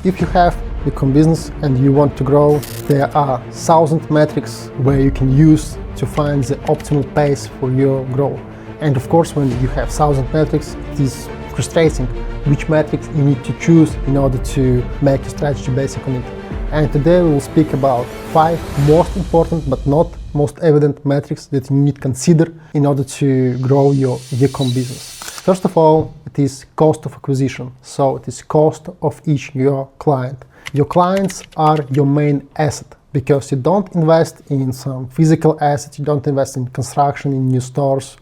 If you have ecom business and you want to grow, there are 1,000 metrics where you can use to find the optimal pace for your growth. And of course, when you have 1,000 metrics, it is frustrating which metrics you need to choose in order to make your strategy based on it. And today we will speak about 5 most important but not most evident metrics that you need to consider in order to grow your ecom business. First of all, it is cost of acquisition. So it is cost of each your client. Your clients are your main asset because you don't invest in some physical assets, you don't invest in construction, in new stores,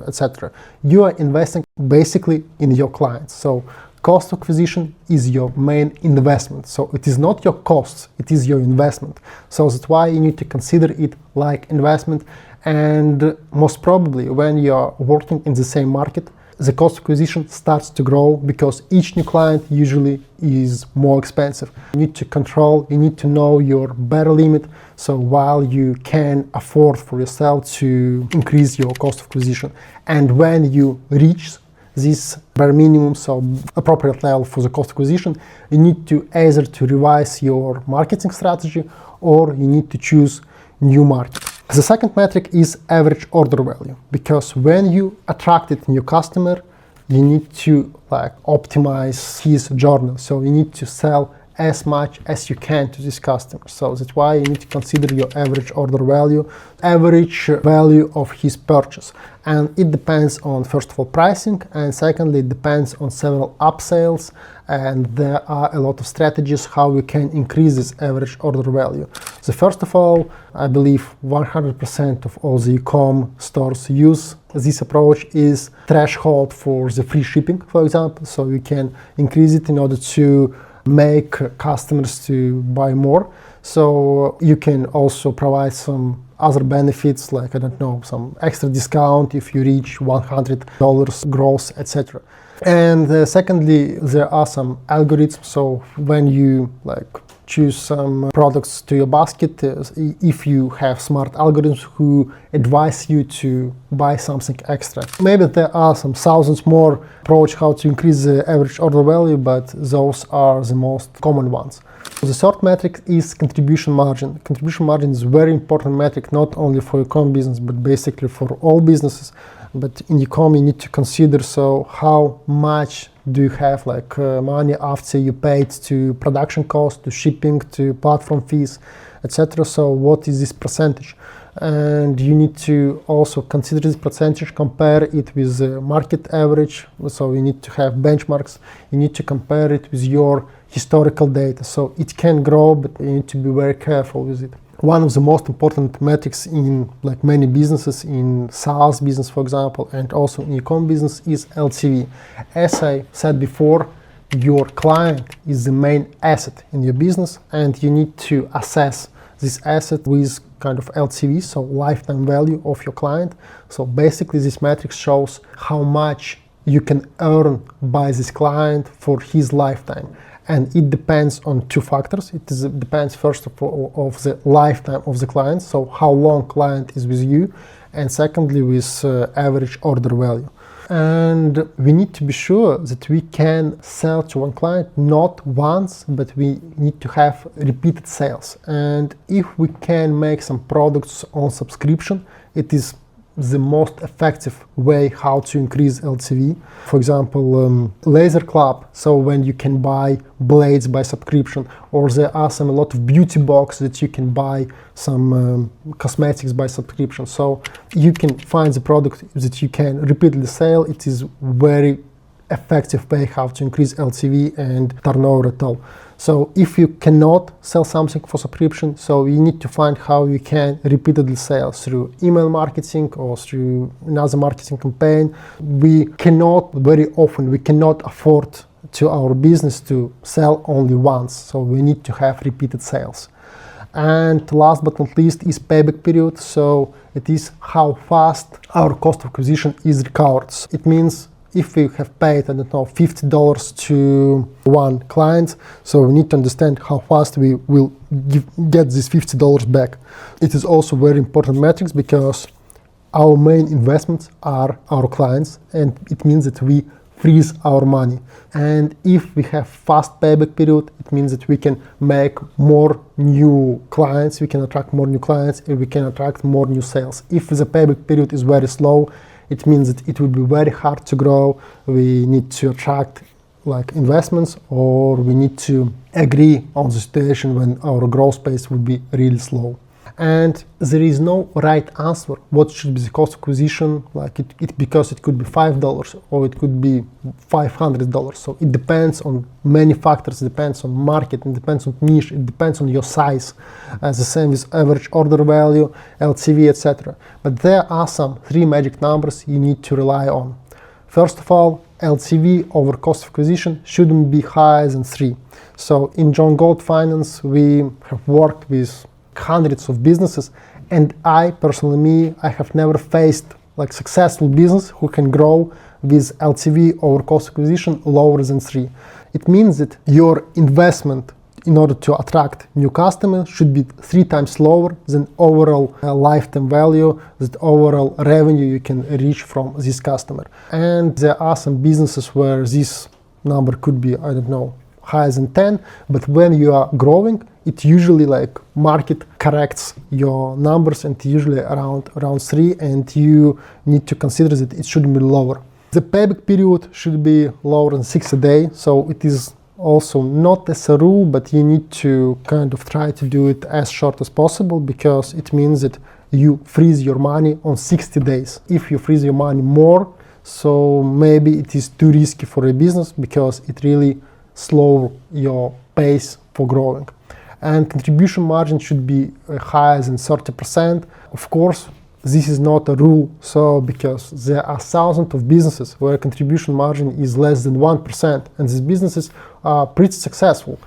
etc. You are investing basically in your clients. So cost of acquisition is your main investment. So it is not your costs, it is your investment. So that's why you need to consider it like investment. And most probably when you're working in the same market, the cost of acquisition starts to grow because each new client usually is more expensive. You need to control, you need to know your better limit. So while you can afford for yourself to increase your cost of acquisition, and when you reach this bare minimum, so appropriate level for the cost acquisition, you need to either to revise your marketing strategy or you need to choose new market. The second metric is average order value, because when you attracted new customer, you need to optimize his journey. So you need to sell as much as you can to this customer. So that's why you need to consider your average order value, average value of his purchase. And it depends on, first of all, pricing, and secondly, it depends on several upsells, and there are a lot of strategies how we can increase this average order value. So first of all, I believe 100% of all the e-com stores use this approach is threshold for the free shipping, for example. So you can increase it in order to make customers to buy more. So you can also provide some other benefits like, I don't know, some extra discount if you reach $100 gross, etc. And secondly, there are some algorithms. So when you choose some products to your basket, if you have smart algorithms who advise you to buy something extra. Maybe there are some thousands more approach how to increase the average order value, but those are the most common ones. The third metric is contribution margin. Contribution margin is a very important metric, not only for e-com business, but basically for all businesses. But in e-com, you need to consider, so how much do you have money after you paid to production cost, to shipping, to platform fees, etc. So what is this percentage? And you need to also consider this percentage, compare it with the market average. So you need to have benchmarks. You need to compare it with your historical data. So it can grow, but you need to be very careful with it. One of the most important metrics in many businesses, in SaaS business, for example, and also in e-com business is LTV. As I said before, your client is the main asset in your business, and you need to assess this asset with kind of LTV, so lifetime value of your client. So basically this metric shows how much you can earn by this client for his lifetime. And it depends on 2 factors. It depends first of all of the lifetime of the client, so how long client is with you, and secondly with average order value. And we need to be sure that we can sell to one client not once, but we need to have repeated sales. And if we can make some products on subscription, it is the most effective way how to increase LTV. For example, laser club, so when you can buy blades by subscription, or there are a lot of beauty box that you can buy some cosmetics by subscription. So you can find the product that you can repeatedly sell. It is very effective way how to increase LTV and turnover at all. So if you cannot sell something for subscription, so you need to find how you can repeatedly sell through email marketing or through another marketing campaign. We cannot afford to our business to sell only once. So we need to have repeated sales. And last but not least is payback period. So it is how fast our cost of acquisition is recovered. It means if we have paid, I don't know, $50 to one client, so we need to understand how fast we will get this $50 back. It is also very important metrics because our main investments are our clients, and it means that we freeze our money. And if we have fast payback period, it means that we can make more new clients, we can attract more new clients, and we can attract more new sales. If the payback period is very slow, it means that it will be very hard to grow. We need to attract like investments, or we need to agree on the situation when our growth pace will be really slow. And there is no right answer what should be the cost of acquisition, like because it could be $5 or it could be $500. So it depends on many factors. It depends on market, it depends on niche, it depends on your size. The same with average order value, LTV, etc. But there are some three magic numbers you need to rely on. First of all, LTV over cost of acquisition shouldn't be higher than 3. So in John Galt Finance, we have worked with hundreds of businesses, and I have never faced like successful business who can grow with LTV over cost acquisition lower than 3. It means that your investment in order to attract new customers should be 3 times lower than overall lifetime value, that overall revenue you can reach from this customer. And there are some businesses where this number could be, I don't know, higher than 10, but when you are growing, it usually like market corrects your numbers, and usually around 3, and you need to consider that it should be lower. The payback period should be lower than 6 a day, so it is also not as a rule, but you need to kind of try to do it as short as possible, because it means that you freeze your money on 60 days. If you freeze your money more, so maybe it is too risky for a business, because it really slows your pace for growing. And contribution margin should be higher than 30%. Of course, this is not a rule, so because there are thousands of businesses where contribution margin is less than 1%, and these businesses are pretty successful.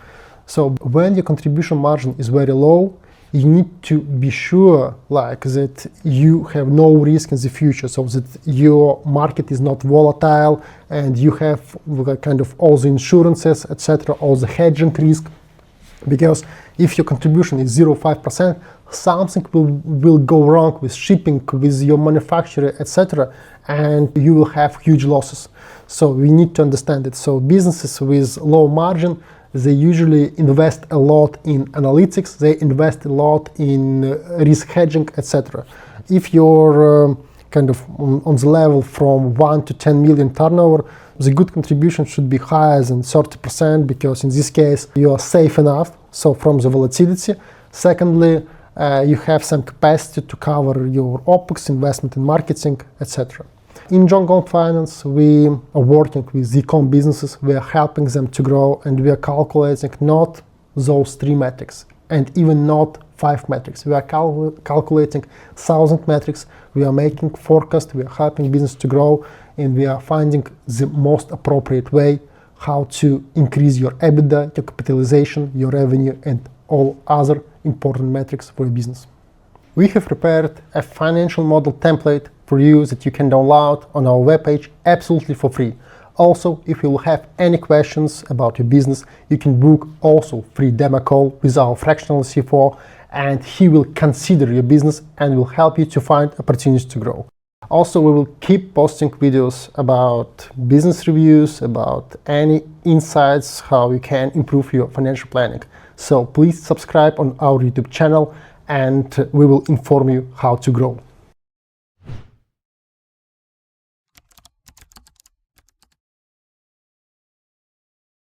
So when your contribution margin is very low, you need to be sure like that you have no risk in the future, so that your market is not volatile, and you have kind of all the insurances, etc., all the hedging risk. Because if your contribution is 0.5%, something will go wrong with shipping, with your manufacturer, etc., and you will have huge losses. So we need to understand it. So businesses with low margin, they usually invest a lot in analytics, they invest a lot in risk hedging, etc. If you're kind of on the level from 1 to 10 million turnover, the good contribution should be higher than 30%, because in this case you are safe enough, so from the volatility. Secondly, you have some capacity to cover your OPEX, investment in marketing, etc. In John Galt Finance, we are working with e-com businesses, we are helping them to grow, and we are calculating not those 3 metrics, and even not 5 metrics. We are calculating 1,000 metrics, we are making forecasts, we are helping business to grow, and we are finding the most appropriate way how to increase your EBITDA, your capitalization, your revenue, and all other important metrics for your business. We have prepared a financial model template for you that you can download on our webpage absolutely for free. Also, if you will have any questions about your business, you can book also free demo call with our fractional CFO, and he will consider your business and will help you to find opportunities to grow. Also, we will keep posting videos about business reviews, about any insights, how you can improve your financial planning. So please subscribe on our YouTube channel, and we will inform you how to grow.